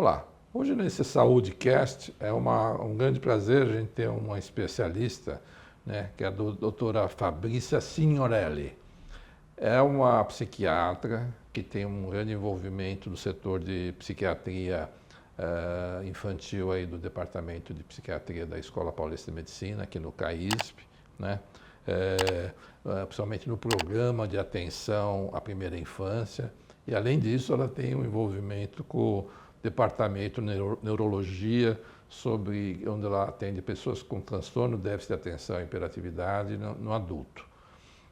Olá, hoje nesse SaúdeCast é um grande prazer a gente ter uma especialista, né, que é a doutora Fabrícia Signorelli. É uma psiquiatra que tem um grande envolvimento no setor de psiquiatria infantil aí do Departamento de Psiquiatria da Escola Paulista de Medicina, aqui no CAISP, né? Principalmente no programa de atenção à primeira infância. E, além disso, ela tem um envolvimento com o Departamento de Neurologia, onde ela atende pessoas com transtorno, déficit de atenção e hiperatividade no adulto.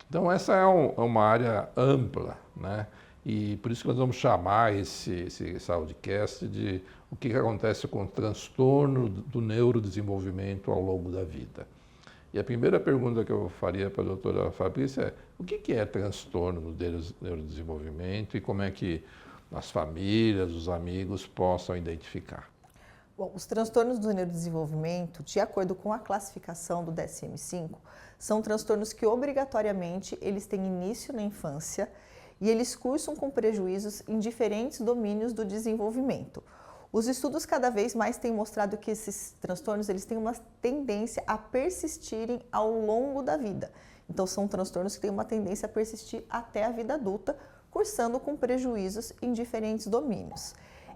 Então, essa é uma área ampla, né? E por isso que nós vamos chamar esse SaúdeCast de o que acontece com o transtorno do neurodesenvolvimento ao longo da vida. E a primeira pergunta que eu faria para a doutora Fabrícia é: o que é transtorno do neurodesenvolvimento e como é que as famílias, os amigos possam identificar? Bom, os transtornos do neurodesenvolvimento, de acordo com a classificação do DSM-5, são transtornos que obrigatoriamente eles têm início na infância e eles cursam com prejuízos em diferentes domínios do desenvolvimento. Os estudos cada vez mais têm mostrado que esses transtornos eles têm uma tendência a persistirem ao longo da vida. Então, são transtornos que têm uma tendência a persistir até a vida adulta, cursando com prejuízos em diferentes domínios.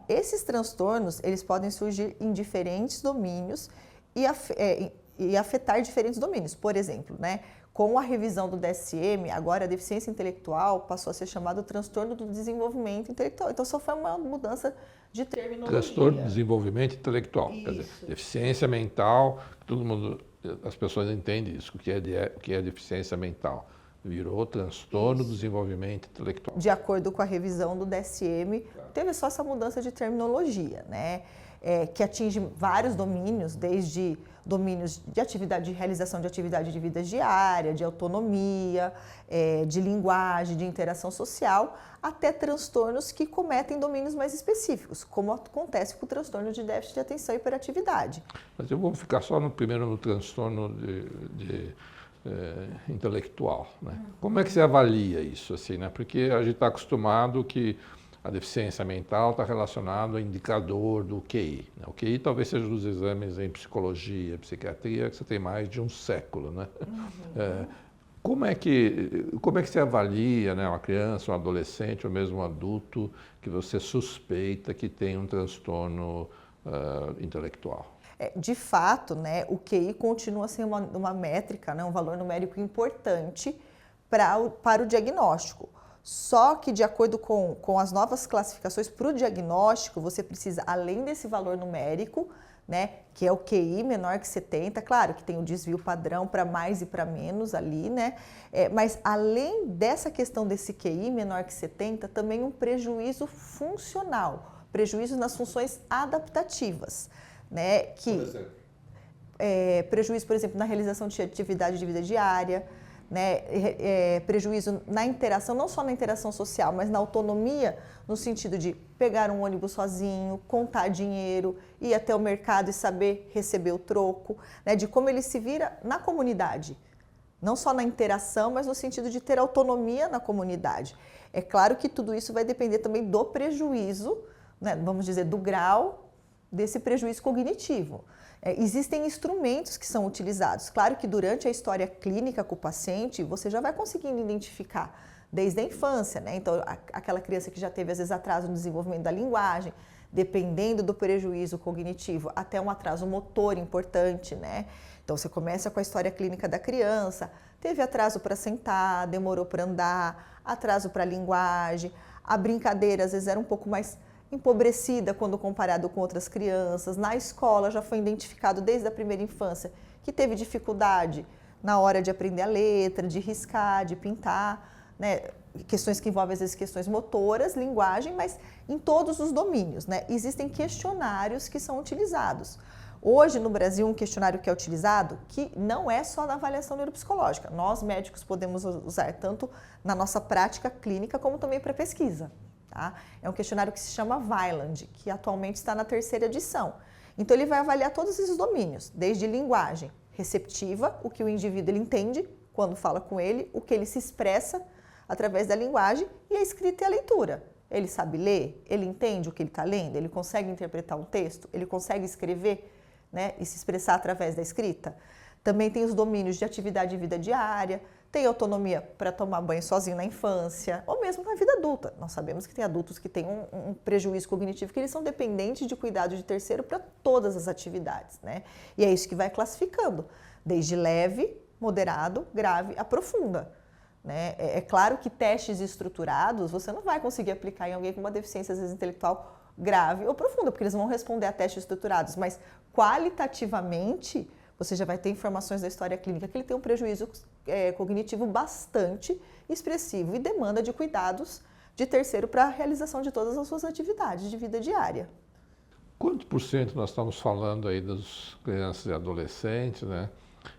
Esses transtornos eles podem surgir em diferentes domínios e afetar diferentes domínios. Por exemplo, né, com a revisão do DSM, agora a deficiência intelectual passou a ser chamada transtorno do desenvolvimento intelectual. Então, só foi uma mudança de terminologia. Transtorno do desenvolvimento intelectual. Isso. Quer dizer, deficiência mental, as pessoas entendem isso, o que é deficiência mental. Virou transtorno do desenvolvimento intelectual. De acordo com a revisão do DSM, teve só essa mudança de terminologia, né? Que atinge vários domínios, desde domínios de realização de atividade de vida diária, de autonomia, de linguagem, de interação social, até transtornos que cometem domínios mais específicos, como acontece com o transtorno de déficit de atenção e hiperatividade. Mas eu vou ficar só primeiro no transtorno intelectual, né? Como é que você avalia isso, assim, né? Porque a gente está acostumado que a deficiência mental está relacionada ao indicador do QI, né? O QI talvez seja dos exames em psicologia, psiquiatria, que você tem mais de um século, né? Como é que você avalia, né, uma criança, um adolescente ou mesmo um adulto que você suspeita que tem um transtorno intelectual? De fato, né, o QI continua sendo uma métrica, né, um valor numérico importante para o diagnóstico. Só que, de acordo com as novas classificações para o diagnóstico, você precisa, além desse valor numérico, né, que é o QI menor que 70, claro que tem o desvio padrão para mais e para menos ali, né, mas além dessa questão desse QI menor que 70, também um prejuízo funcional, prejuízo nas funções adaptativas. Né, prejuízo, por exemplo, na realização de atividade de vida diária, né, prejuízo na interação, não só na interação social, mas na autonomia, no sentido de pegar um ônibus sozinho, contar dinheiro, ir até o mercado e saber receber o troco, né, de como ele se vira na comunidade, não só na interação, mas no sentido de ter autonomia na comunidade. É claro que tudo isso vai depender também do prejuízo, né, vamos dizer, do grau desse prejuízo cognitivo. Existem instrumentos que são utilizados. Claro que durante a história clínica com o paciente, você já vai conseguindo identificar desde a infância, né? Então, aquela criança que já teve, às vezes, atraso no desenvolvimento da linguagem, dependendo do prejuízo cognitivo, até um atraso motor importante, né? Então, você começa com a história clínica da criança, teve atraso para sentar, demorou para andar, atraso para a linguagem, a brincadeira, às vezes, era um pouco mais empobrecida quando comparado com outras crianças. Na escola já foi identificado desde a primeira infância que teve dificuldade na hora de aprender a letra, de riscar, de pintar, né? Questões que envolvem às vezes questões motoras, linguagem, mas em todos os domínios, né? Existem questionários que são utilizados. Hoje no Brasil um questionário que é utilizado que não é só na avaliação neuropsicológica. Nós médicos podemos usar tanto na nossa prática clínica como também para pesquisa. Tá? É um questionário que se chama Vineland, que atualmente está na 3ª edição. Então, ele vai avaliar todos esses domínios, desde linguagem receptiva, o que o indivíduo ele entende quando fala com ele, o que ele se expressa através da linguagem, e a escrita e a leitura. Ele sabe ler? Ele entende o que ele está lendo? Ele consegue interpretar um texto? Ele consegue escrever, né, e se expressar através da escrita? Também tem os domínios de atividade e vida diária, tem autonomia para tomar banho sozinho na infância, ou mesmo na vida adulta. Nós sabemos que tem adultos que têm um prejuízo cognitivo, que eles são dependentes de cuidado de terceiro para todas as atividades, né? E é isso que vai classificando, desde leve, moderado, grave a profunda. Né? É claro que testes estruturados você não vai conseguir aplicar em alguém com uma deficiência, às vezes, intelectual grave ou profunda, porque eles vão responder a testes estruturados, mas qualitativamente você já vai ter informações da história clínica que ele tem um prejuízo cognitivo bastante expressivo e demanda de cuidados de terceiro para a realização de todas as suas atividades de vida diária. Quanto por cento nós estamos falando aí das crianças e adolescentes, né?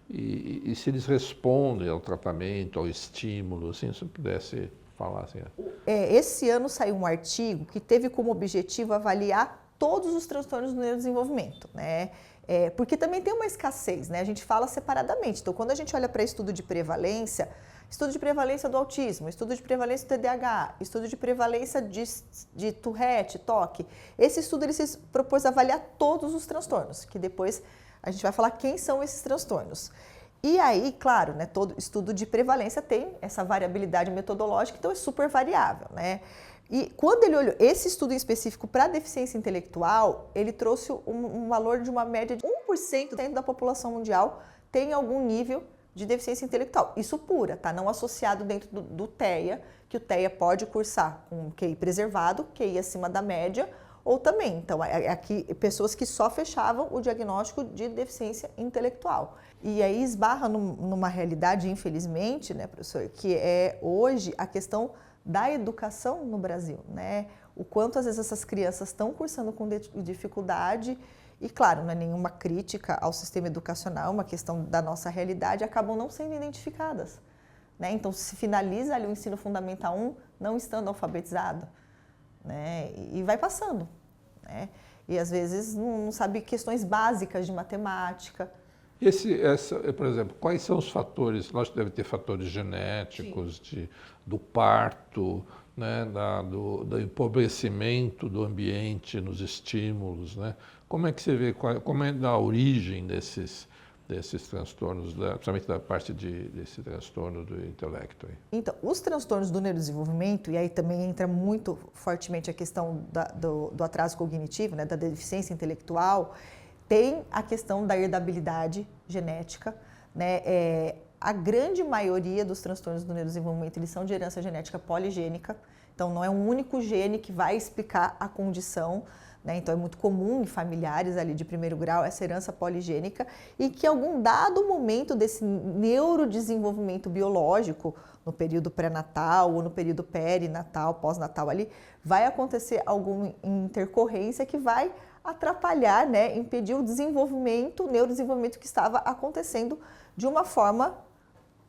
E se eles respondem ao tratamento, ao estímulo, assim, se eu pudesse falar assim. Esse ano saiu um artigo que teve como objetivo avaliar todos os transtornos do neurodesenvolvimento, né? Porque também tem uma escassez, né? A gente fala separadamente. Então, quando a gente olha para estudo de prevalência do autismo, estudo de prevalência do TDAH, estudo de prevalência de Tourette, TOC, esse estudo ele se propôs a avaliar todos os transtornos, que depois a gente vai falar quem são esses transtornos. E aí, claro, né, todo estudo de prevalência tem essa variabilidade metodológica, então é super variável, né? E quando ele olhou esse estudo em específico para deficiência intelectual, ele trouxe um valor de uma média de 1% da população mundial tem algum nível de deficiência intelectual. Isso pura, tá? Não associado dentro do TEA, que o TEA pode cursar com QI preservado, QI acima da média, ou também, então, aqui pessoas que só fechavam o diagnóstico de deficiência intelectual. E aí esbarra numa realidade, infelizmente, né, professor, que é hoje a questão da educação no Brasil, né? O quanto às vezes essas crianças estão cursando com dificuldade e, claro, não é nenhuma crítica ao sistema educacional, uma questão da nossa realidade, acabam não sendo identificadas, né? Então, se finaliza ali o ensino fundamental 1 não estando alfabetizado, né? E vai passando, né? E às vezes não sabe questões básicas de matemática. Por exemplo, quais são os fatores? Lógico que deve ter fatores genéticos, do parto, né, do empobrecimento do ambiente nos estímulos, né? Como é que você vê, como é a origem desses transtornos, principalmente da parte desse transtorno do intelecto? Aí? Então, os transtornos do neurodesenvolvimento, e aí também entra muito fortemente a questão do atraso cognitivo, né, da deficiência intelectual, tem a questão da herdabilidade genética, né? A grande maioria dos transtornos do neurodesenvolvimento, eles são de herança genética poligênica, então não é um único gene que vai explicar a condição, né? Então é muito comum em familiares ali de primeiro grau essa herança poligênica e que em algum dado momento desse neurodesenvolvimento biológico, no período pré-natal ou no período perinatal, pós-natal ali, vai acontecer alguma intercorrência que vai atrapalhar, né, impedir o neurodesenvolvimento que estava acontecendo de uma forma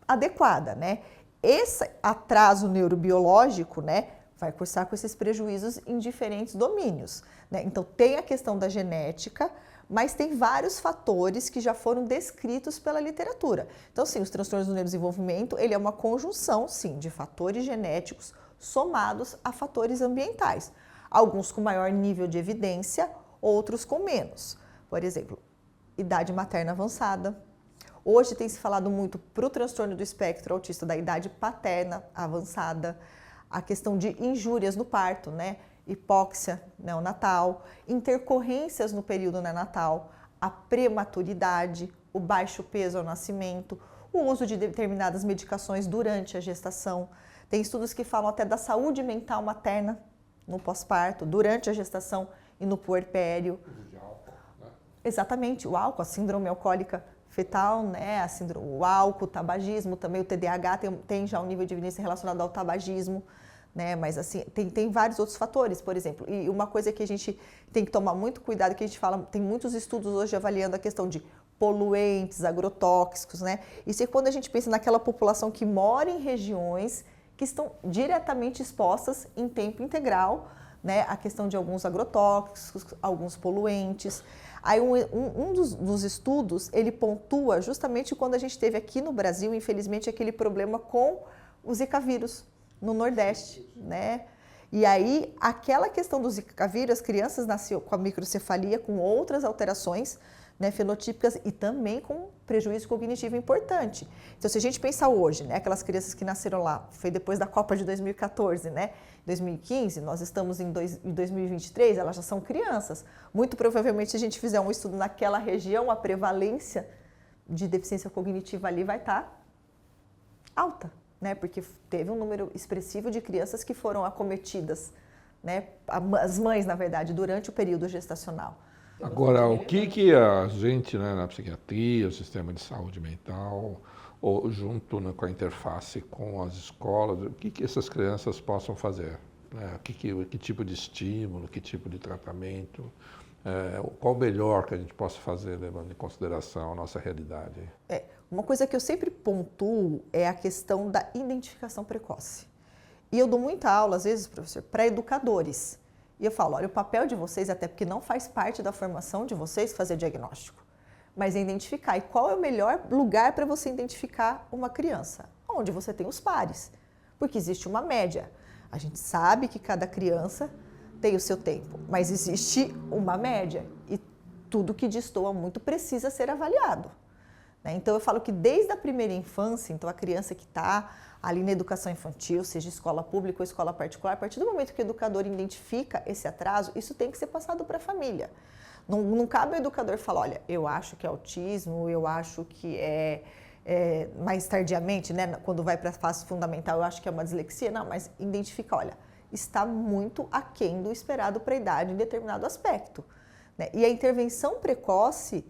adequada, né? Esse atraso neurobiológico, né, vai cursar com esses prejuízos em diferentes domínios, né? Então tem a questão da genética, mas tem vários fatores que já foram descritos pela literatura. Então, sim, os transtornos do neurodesenvolvimento, ele é uma conjunção, sim, de fatores genéticos somados a fatores ambientais. Alguns com maior nível de evidência, outros com menos. Por exemplo, idade materna avançada. Hoje tem se falado muito para o transtorno do espectro autista da idade paterna avançada, a questão de injúrias no parto, né? Hipóxia neonatal, intercorrências no período neonatal, a prematuridade, o baixo peso ao nascimento, o uso de determinadas medicações durante a gestação. Tem estudos que falam até da saúde mental materna no pós-parto, durante a gestação e no puerpério. De álcool, né? Exatamente, o álcool, a síndrome alcoólica fetal, né? O álcool, o tabagismo, também o TDAH tem já um nível de evidência relacionado ao tabagismo, né? Mas assim, tem vários outros fatores, por exemplo. E uma coisa que a gente tem que tomar muito cuidado, que a gente fala, tem muitos estudos hoje avaliando a questão de poluentes, agrotóxicos, né? Isso é quando a gente pensa naquela população que mora em regiões que estão diretamente expostas em tempo integral, né, a questão de alguns agrotóxicos, alguns poluentes. Aí um dos estudos, ele pontua justamente quando a gente teve aqui no Brasil, infelizmente, aquele problema com o Zika vírus no Nordeste, né? E aí, aquela questão do Zika vírus, as crianças nasciam com a microcefalia, com outras alterações, né, fenotípicas e também com prejuízo cognitivo importante. Então, se a gente pensar hoje, né, aquelas crianças que nasceram lá, foi depois da Copa de 2014, né, 2015, nós estamos em 2023, elas já são crianças. Muito provavelmente, se a gente fizer um estudo naquela região, a prevalência de deficiência cognitiva ali vai estar alta, né, porque teve um número expressivo de crianças que foram acometidas, né, as mães, na verdade, durante o período gestacional. Agora, o que a gente, né, na psiquiatria, o sistema de saúde mental, ou junto, né, com a interface com as escolas, o que essas crianças possam fazer? Né? Que tipo de estímulo, que tipo de tratamento, qual o melhor que a gente possa fazer, levando em consideração a nossa realidade? Uma coisa que eu sempre pontuo é a questão da identificação precoce. E eu dou muita aula, às vezes, professor, para educadores. E eu falo, olha, o papel de vocês, até porque não faz parte da formação de vocês fazer diagnóstico, mas é identificar. E qual é o melhor lugar para você identificar uma criança? Onde você tem os pares, porque existe uma média. A gente sabe que cada criança tem o seu tempo, mas existe uma média e tudo que destoa muito precisa ser avaliado. Então, eu falo que desde a primeira infância, então a criança que está ali na educação infantil, seja escola pública ou escola particular, a partir do momento que o educador identifica esse atraso, isso tem que ser passado para a família. Não cabe o educador falar, olha, eu acho que é autismo, eu acho que mais tardiamente, né, quando vai para a fase fundamental, eu acho que é uma dislexia. Não, mas identifica, olha, está muito aquém do esperado para a idade em determinado aspecto. Né? E a intervenção precoce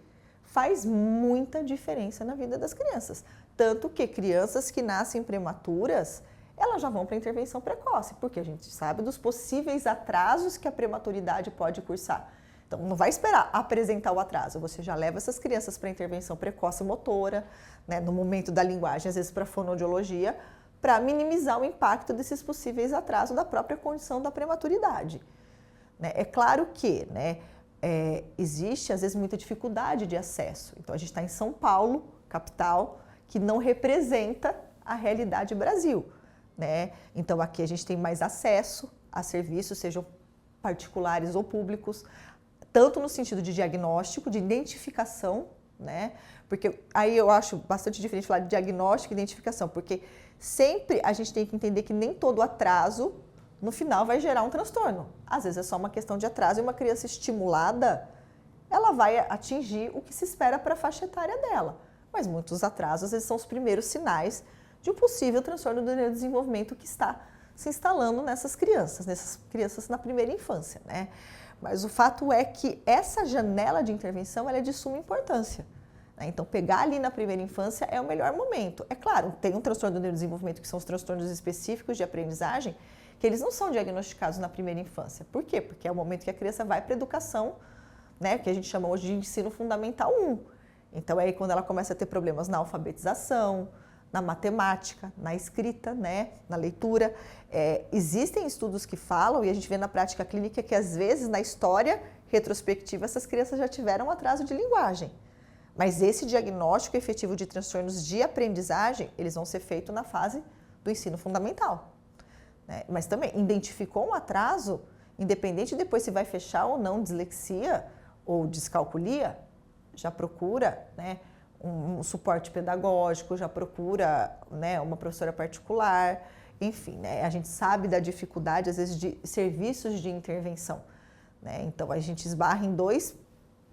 faz muita diferença na vida das crianças. Tanto que crianças que nascem prematuras, elas já vão para a intervenção precoce, porque a gente sabe dos possíveis atrasos que a prematuridade pode cursar. Então, não vai esperar apresentar o atraso, você já leva essas crianças para a intervenção precoce motora, né, no momento da linguagem, às vezes para fonoaudiologia, para minimizar o impacto desses possíveis atrasos da própria condição da prematuridade. Né? É claro que, né, existe, às vezes, muita dificuldade de acesso. Então, a gente está em São Paulo, capital, que não representa a realidade Brasil, né? Então, aqui a gente tem mais acesso a serviços, sejam particulares ou públicos, tanto no sentido de diagnóstico, de identificação, né? Porque aí eu acho bastante diferente falar de diagnóstico e identificação, porque sempre a gente tem que entender que nem todo atraso, no final, vai gerar um transtorno. Às vezes é só uma questão de atraso e uma criança estimulada, ela vai atingir o que se espera para a faixa etária dela. Mas muitos atrasos, às vezes, são os primeiros sinais de um possível transtorno do neurodesenvolvimento que está se instalando nessas crianças na primeira infância, né? Mas o fato é que essa janela de intervenção ela é de suma importância. Né? Então, pegar ali na primeira infância é o melhor momento. É claro, tem um transtorno do neurodesenvolvimento que são os transtornos específicos de aprendizagem, que eles não são diagnosticados na primeira infância. Por quê? Porque é o momento que a criança vai para a educação, né, que a gente chama hoje de ensino fundamental 1. Então, é aí quando ela começa a ter problemas na alfabetização, na matemática, na escrita, né, na leitura. Existem estudos que falam, e a gente vê na prática clínica, que às vezes na história retrospectiva essas crianças já tiveram um atraso de linguagem. Mas esse diagnóstico efetivo de transtornos de aprendizagem, eles vão ser feitos na fase do ensino fundamental. Né? Mas também, identificou um atraso, independente depois se vai fechar ou não dislexia ou descalculia, já procura, né, um suporte pedagógico, já procura, né, uma professora particular, enfim, né, a gente sabe da dificuldade, às vezes, de serviços de intervenção. Né? Então, a gente esbarra em dois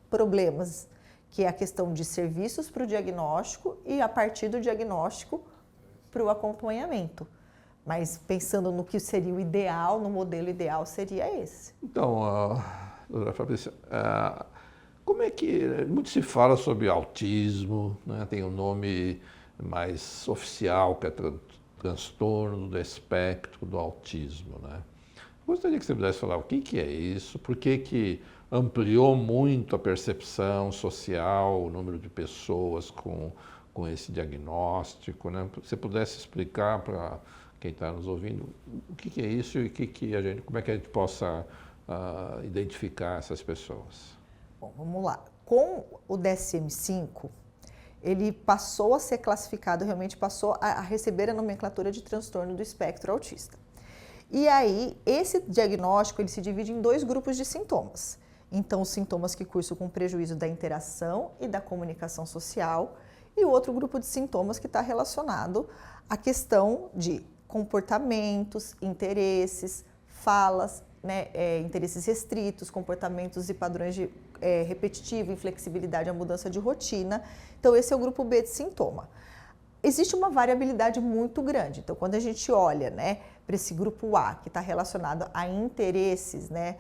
problemas, que é a questão de serviços para o diagnóstico e, a partir do diagnóstico, para o acompanhamento. Mas, pensando no que seria o ideal, no modelo ideal, seria esse. Então, doutora Fabrícia, como é que muito se fala sobre autismo, né? Tem um nome mais oficial que é transtorno do espectro do autismo, né? Gostaria que você pudesse falar o que é isso, por que ampliou muito a percepção social, o número de pessoas com esse diagnóstico, né? Se você pudesse explicar para quem está nos ouvindo o que é isso e como é que a gente possa identificar essas pessoas. Bom, vamos lá. Com o DSM-5, ele passou a ser classificado, realmente passou a receber a nomenclatura de transtorno do espectro autista. E aí, esse diagnóstico ele se divide em 2 grupos de sintomas. Então, os sintomas que cursam com prejuízo da interação e da comunicação social, e o outro grupo de sintomas que está relacionado à questão de comportamentos, interesses, falas, né, interesses restritos, comportamentos e padrões de repetitivo, inflexibilidade à mudança de rotina. Então, esse é o grupo B de sintoma. Existe uma variabilidade muito grande. Então, quando a gente olha, né, para esse grupo A, que está relacionado a interesses, né,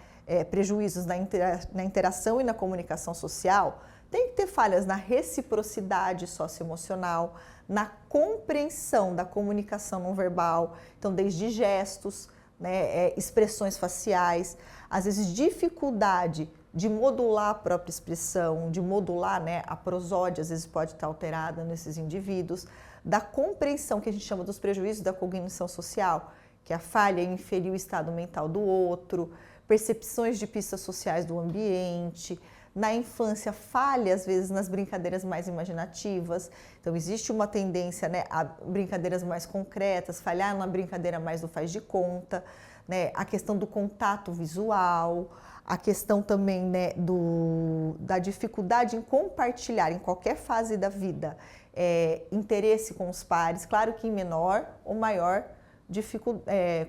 prejuízos na interação e na comunicação social, tem que ter falhas na reciprocidade socioemocional, na compreensão da comunicação não verbal, então desde gestos, né, expressões faciais, às vezes dificuldade de modular a própria expressão, de modular, né, a prosódia, às vezes pode estar alterada nesses indivíduos, da compreensão que a gente chama dos prejuízos da cognição social, que é a falha em inferir o estado mental do outro, percepções de pistas sociais do ambiente, na infância, falha às vezes nas brincadeiras mais imaginativas. Então, existe uma tendência, né, a brincadeiras mais concretas, falhar na brincadeira mais do faz de conta, né, a questão do contato visual, a questão também, né, da dificuldade em compartilhar em qualquer fase da vida interesse com os pares, claro que em menor ou maior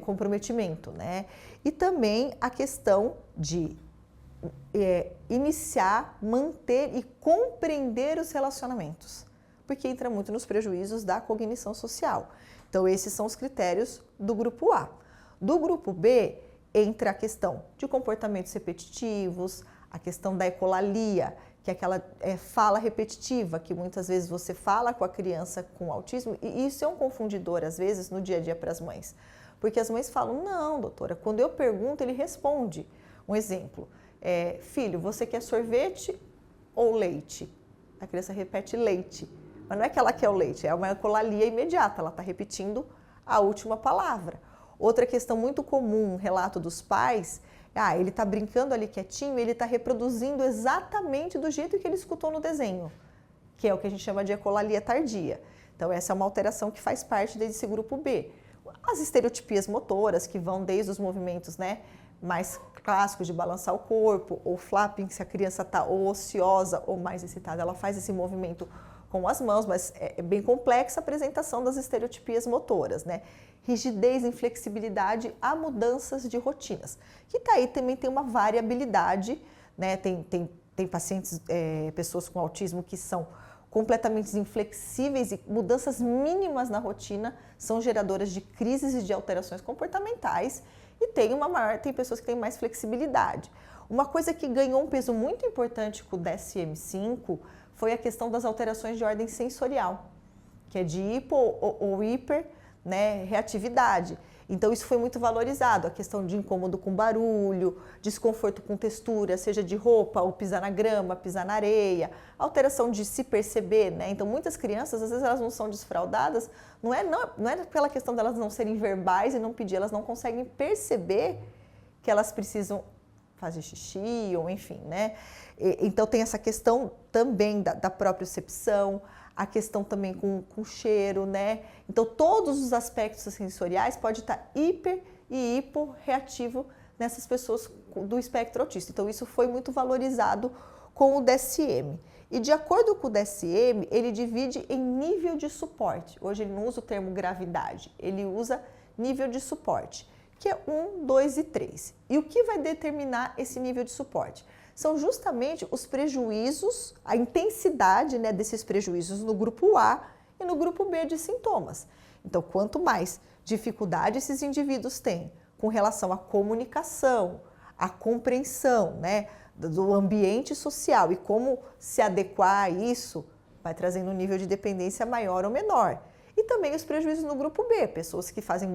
comprometimento, né? E também a questão de iniciar, manter e compreender os relacionamentos, porque entra muito nos prejuízos da cognição social. Então, esses são os critérios do grupo A. Do grupo B, entra a questão de comportamentos repetitivos, a questão da ecolalia, que é aquela fala repetitiva, que muitas vezes você fala com a criança com autismo, e isso é um confundidor, às vezes, no dia a dia para as mães. Porque as mães falam, não, doutora, quando eu pergunto, ele responde. Um exemplo, filho, você quer sorvete ou leite? A criança repete leite, mas não é que ela quer o leite, é uma ecolalia imediata, ela está repetindo a última palavra. Outra questão muito comum, um relato dos pais, ele está brincando ali quietinho, ele está reproduzindo exatamente do jeito que ele escutou no desenho, que é o que a gente chama de ecolalia tardia. Então, essa é uma alteração que faz parte desse grupo B. As estereotipias motoras, que vão desde os movimentos, né, mais clássicos de balançar o corpo, ou flapping, se a criança está ou ociosa ou mais excitada, ela faz esse movimento com as mãos, mas é bem complexa a apresentação das estereotipias motoras, né? Rigidez, inflexibilidade a mudanças de rotinas, que aí também tem uma variabilidade, né? Tem pacientes, pessoas com autismo que são completamente inflexíveis e mudanças mínimas na rotina são geradoras de crises e de alterações comportamentais, e tem pessoas que têm mais flexibilidade. Uma coisa que ganhou um peso muito importante com o DSM-5 foi a questão das alterações de ordem sensorial, que é de hipo ou hiper, né, reatividade. Então, isso foi muito valorizado, a questão de incômodo com barulho, desconforto com textura, seja de roupa, ou pisar na grama, pisar na areia, alteração de se perceber, né? Então, muitas crianças, às vezes, elas não são desfraudadas, não é pela questão delas não serem verbais e não pedir, elas não conseguem perceber que elas precisam fazer xixi, ou enfim, né? Então, tem essa questão também da propriocepção, a questão também com cheiro, né? Então, todos os aspectos sensoriais podem estar hiper e hiporreativo nessas pessoas do espectro autista. Então, isso foi muito valorizado com o DSM. E, de acordo com o DSM, ele divide em nível de suporte. Hoje, ele não usa o termo gravidade, ele usa nível de suporte, que é 1, 2 e 3. E o que vai determinar esse nível de suporte? São justamente os prejuízos, a intensidade, né, desses prejuízos no grupo A e no grupo B de sintomas. Então, quanto mais dificuldade esses indivíduos têm com relação à comunicação, à compreensão, né, do ambiente social e como se adequar a isso, vai trazendo um nível de dependência maior ou menor. E também os prejuízos no grupo B, pessoas que fazem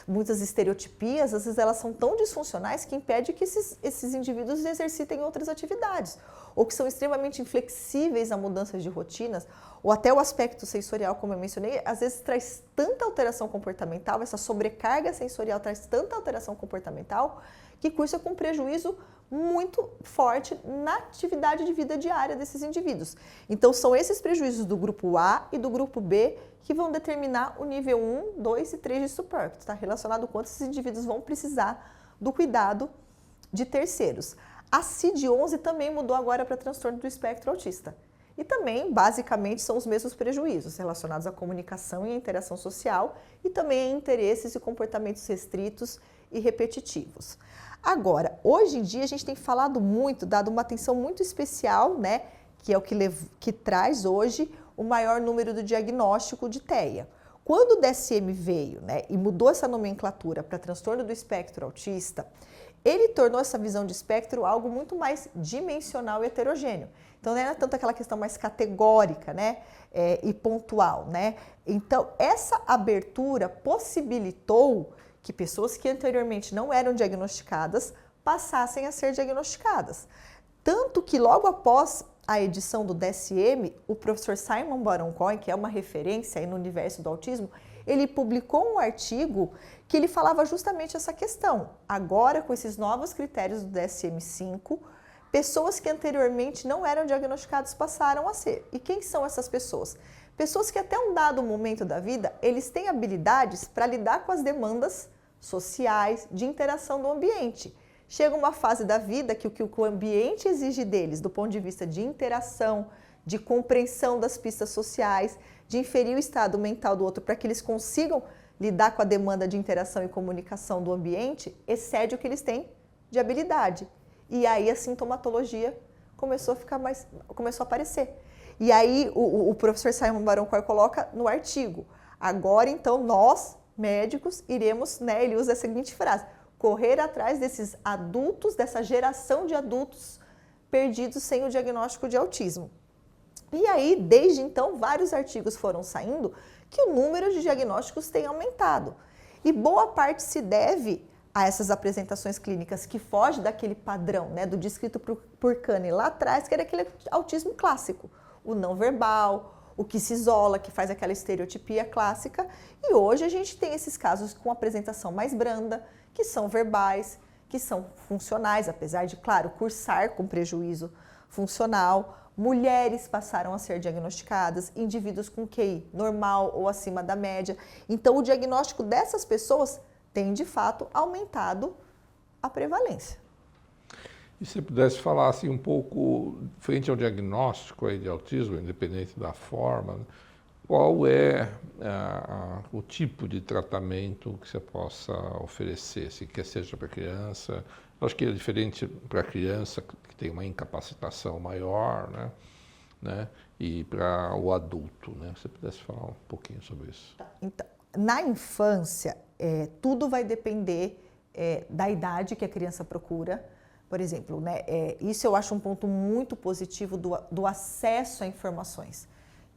muitas estereotipias, às vezes elas são tão disfuncionais que impede que esses indivíduos exercitem outras atividades, ou que são extremamente inflexíveis a mudanças de rotinas, ou até o aspecto sensorial, como eu mencionei, às vezes traz tanta alteração comportamental, essa sobrecarga sensorial traz tanta alteração comportamental, que cursa com prejuízo muito forte na atividade de vida diária desses indivíduos. Então, são esses prejuízos do grupo A e do grupo B que vão determinar o nível 1, 2 e 3 de suporte, que está relacionado com quantos indivíduos vão precisar do cuidado de terceiros. A CID-11 também mudou agora para transtorno do espectro autista. E também, basicamente, são os mesmos prejuízos relacionados à comunicação e à interação social e também a interesses e comportamentos restritos e repetitivos. Agora, hoje em dia, a gente tem falado muito, dado uma atenção muito especial, né, que é o que traz hoje o maior número do diagnóstico de TEA. Quando o DSM veio, né, e mudou essa nomenclatura para transtorno do espectro autista, ele tornou essa visão de espectro algo muito mais dimensional e heterogêneo. Então, não era tanto aquela questão mais categórica, né, e pontual, né? Então, essa abertura possibilitou que pessoas que anteriormente não eram diagnosticadas passassem a ser diagnosticadas. Tanto que logo após a edição do DSM, o professor Simon Baron-Cohen, que é uma referência aí no universo do autismo, ele publicou um artigo que ele falava justamente essa questão. Agora, com esses novos critérios do DSM-5, pessoas que anteriormente não eram diagnosticadas passaram a ser. E quem são essas pessoas? Pessoas que até um dado momento da vida, eles têm habilidades para lidar com as demandas sociais, de interação do ambiente. Chega uma fase da vida que o que o ambiente exige deles, do ponto de vista de interação, de compreensão das pistas sociais, de inferir o estado mental do outro para que eles consigam lidar com a demanda de interação e comunicação do ambiente, excede o que eles têm de habilidade. E aí a sintomatologia começou a aparecer. E aí o professor Simon Baron-Cohen coloca no artigo, agora então nós, médicos, iremos, né, ele usa a seguinte frase, correr atrás desses adultos, dessa geração de adultos perdidos sem o diagnóstico de autismo. E aí, desde então, vários artigos foram saindo que o número de diagnósticos tem aumentado. E boa parte se deve a essas apresentações clínicas que fogem daquele padrão, né, do descrito por Kahneman lá atrás, que era aquele autismo clássico, o não verbal, o que se isola, que faz aquela estereotipia clássica. E hoje a gente tem esses casos com apresentação mais branda, que são verbais, que são funcionais, apesar de, claro, cursar com prejuízo funcional. Mulheres passaram a ser diagnosticadas, indivíduos com QI normal ou acima da média. Então, o diagnóstico dessas pessoas tem, de fato, aumentado a prevalência. E se pudesse falar assim, um pouco, frente ao diagnóstico aí de autismo, independente da forma, né, qual é o tipo de tratamento que você possa oferecer, se quer seja para criança? Eu acho que é diferente para a criança, que tem uma incapacitação maior, né? E para o adulto, né? Se você pudesse falar um pouquinho sobre isso. Então, na infância, tudo vai depender da idade que a criança procura. Por exemplo, né, isso eu acho um ponto muito positivo do acesso a informações.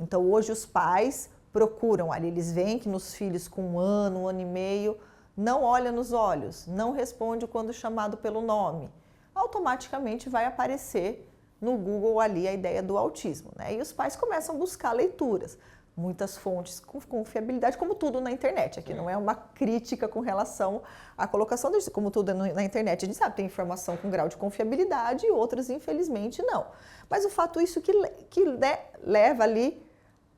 Então, hoje os pais procuram, ali, eles veem que nos filhos com um ano e meio, não olha nos olhos, não responde quando chamado pelo nome. Automaticamente vai aparecer no Google ali a ideia do autismo, né? E os pais começam a buscar leituras, muitas fontes com confiabilidade, como tudo na internet. Aqui não é uma crítica com relação à colocação disso, como tudo na internet. A gente sabe, tem informação com grau de confiabilidade e outras, infelizmente, não. Mas o fato isso que né, leva ali,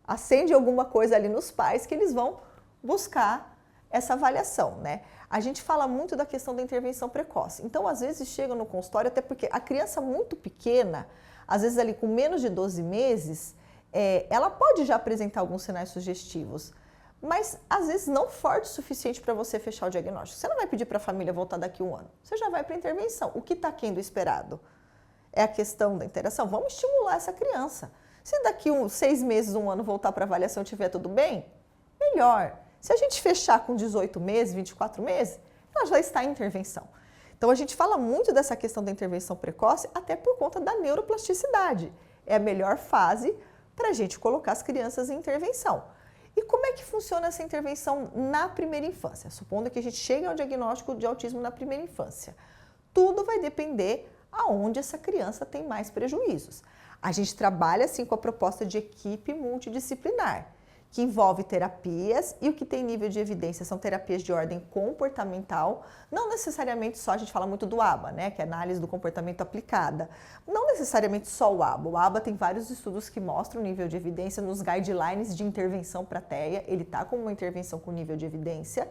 acende alguma coisa ali nos pais que eles vão buscar essa avaliação, né? A gente fala muito da questão da intervenção precoce. Então, às vezes, chega no consultório, até porque a criança muito pequena, às vezes ali com menos de 12 meses, ela pode já apresentar alguns sinais sugestivos, mas às vezes não forte o suficiente para você fechar o diagnóstico. Você não vai pedir para a família voltar daqui a um ano, você já vai para a intervenção. O que está aquém do esperado? É a questão da interação. Vamos estimular essa criança. Se daqui 6 meses, um ano voltar para a avaliação e estiver tudo bem, melhor. Se a gente fechar com 18 meses, 24 meses, ela já está em intervenção. Então, a gente fala muito dessa questão da intervenção precoce, até por conta da neuroplasticidade. É a melhor fase para a gente colocar as crianças em intervenção. E como é que funciona essa intervenção na primeira infância? Supondo que a gente chegue ao diagnóstico de autismo na primeira infância. Tudo vai depender aonde essa criança tem mais prejuízos. A gente trabalha, assim, com a proposta de equipe multidisciplinar, que envolve terapias, e o que tem nível de evidência são terapias de ordem comportamental, não necessariamente só, a gente fala muito do ABA, né, que é análise do comportamento aplicada, não necessariamente só o ABA. O ABA tem vários estudos que mostram o nível de evidência nos guidelines de intervenção para TEA, ele está como uma intervenção com nível de evidência,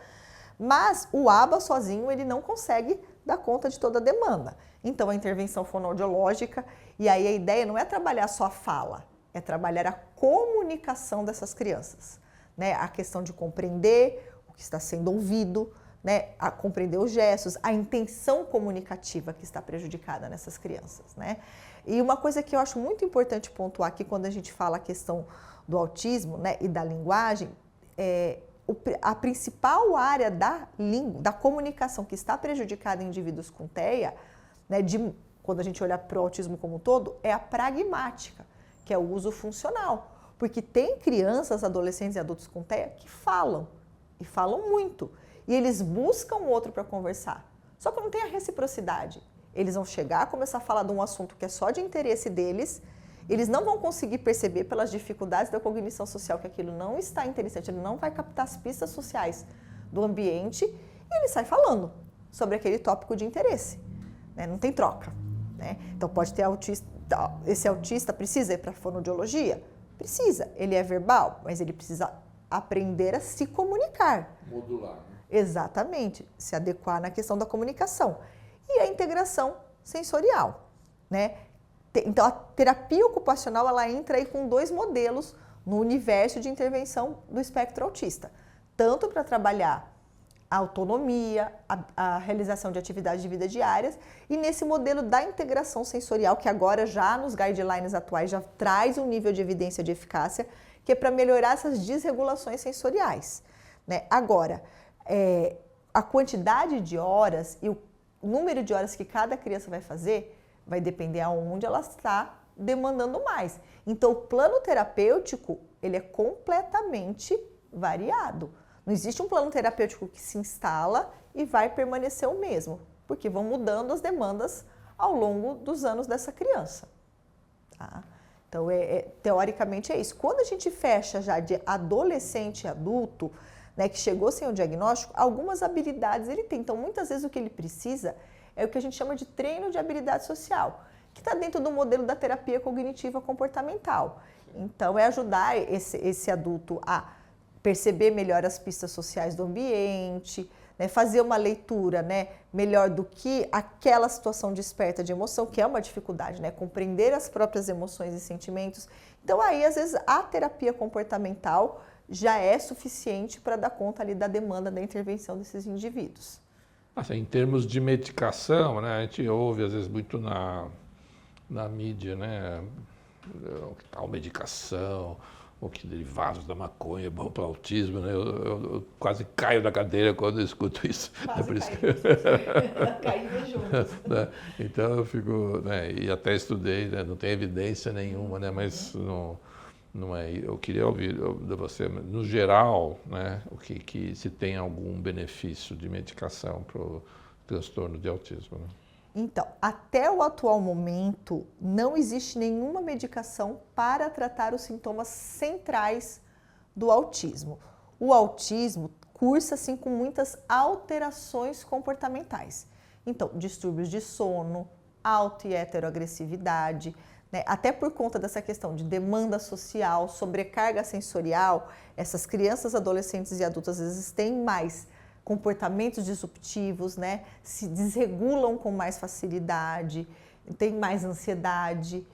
mas o ABA sozinho ele não consegue dar conta de toda a demanda. Então a intervenção fonoaudiológica, e aí a ideia não é trabalhar só a fala, é trabalhar a comunicação dessas crianças, né? A questão de compreender o que está sendo ouvido, né? A compreender os gestos, a intenção comunicativa que está prejudicada nessas crianças, né? E uma coisa que eu acho muito importante pontuar aqui quando a gente fala a questão do autismo, né, e da linguagem, a principal área da comunicação que está prejudicada em indivíduos com TEA, né, quando a gente olha para o autismo como um todo, é a pragmática, que é o uso funcional. Porque tem crianças, adolescentes e adultos com TEA que falam, e falam muito. E eles buscam o outro para conversar. Só que não tem a reciprocidade. Eles vão chegar, começar a falar de um assunto que é só de interesse deles, eles não vão conseguir perceber pelas dificuldades da cognição social que aquilo não está interessante, ele não vai captar as pistas sociais do ambiente, e ele sai falando sobre aquele tópico de interesse, né? Não tem troca, né? Então pode ter autista, esse autista precisa ir para a fonoaudiologia? Precisa, ele é verbal, mas ele precisa aprender a se comunicar. Modular. Né? Exatamente, se adequar na questão da comunicação. E a integração sensorial, né? Então, a terapia ocupacional, ela entra aí com 2 modelos no universo de intervenção do espectro autista. Tanto para trabalhar a autonomia, a realização de atividades de vida diárias, e nesse modelo da integração sensorial, que agora já nos guidelines atuais já traz um nível de evidência de eficácia, que é para melhorar essas desregulações sensoriais, né? Agora, a quantidade de horas e o número de horas que cada criança vai fazer vai depender aonde ela está demandando mais. Então, o plano terapêutico, ele é completamente variado. Não existe um plano terapêutico que se instala e vai permanecer o mesmo, porque vão mudando as demandas ao longo dos anos dessa criança. Tá? Então, teoricamente é isso. Quando a gente fecha já de adolescente e adulto, né, que chegou sem o diagnóstico, algumas habilidades ele tem. Então, muitas vezes o que ele precisa é o que a gente chama de treino de habilidade social, que está dentro do modelo da terapia cognitiva comportamental. Então, é ajudar esse adulto a perceber melhor as pistas sociais do ambiente, né, fazer uma leitura, né, melhor do que aquela situação desperta de emoção, que é uma dificuldade, né, compreender as próprias emoções e sentimentos. Então, aí, às vezes, a terapia comportamental já é suficiente para dar conta ali da demanda da intervenção desses indivíduos. Assim, em termos de medicação, né, a gente ouve às vezes muito na mídia, né, tal medicação, ou que derivados da maconha é bom para o autismo, né? Eu quase caio da cadeira quando eu escuto isso. Quase por isso caímos juntos. Né? Então eu fico, né, e até estudei, né, não tem evidência nenhuma, né, mas não é, eu queria ouvir de você, no geral, né, que se tem algum benefício de medicação para o transtorno de autismo. Né? Então, até o atual momento, não existe nenhuma medicação para tratar os sintomas centrais do autismo. O autismo cursa, assim, com muitas alterações comportamentais. Então, distúrbios de sono, auto- e heteroagressividade, né? Até por conta dessa questão de demanda social, sobrecarga sensorial, essas crianças, adolescentes e adultos, às vezes, têm mais comportamentos disruptivos, né? Se desregulam com mais facilidade, tem mais ansiedade,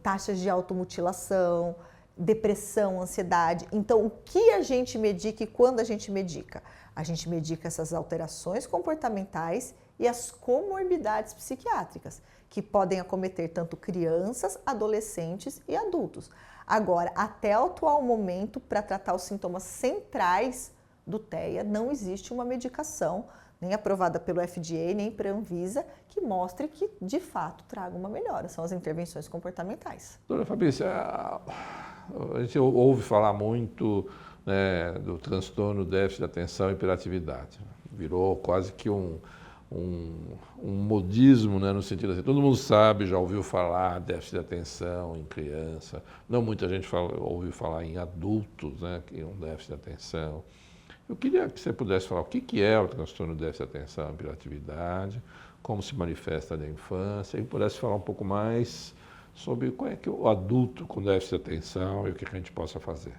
taxas de automutilação, depressão, ansiedade. Então, o que a gente medica e quando a gente medica? A gente medica essas alterações comportamentais e as comorbidades psiquiátricas, que podem acometer tanto crianças, adolescentes e adultos. Agora, até o atual momento, para tratar os sintomas centrais do TEA, não existe uma medicação, nem aprovada pelo FDA, nem pela Anvisa, que mostre que, de fato, traga uma melhora. São as intervenções comportamentais. Doutora Fabrícia, a gente ouve falar muito, né, do transtorno déficit de atenção e hiperatividade. Virou quase que um modismo, né, no sentido assim, todo mundo sabe, já ouviu falar déficit de atenção em criança, não muita gente ouviu falar em adultos, né, que é um déficit de atenção. Eu queria que você pudesse falar o que é o transtorno de déficit de atenção e hiperatividade, como se manifesta na infância, e pudesse falar um pouco mais sobre qual é que o adulto com déficit de atenção e o que a gente possa fazer.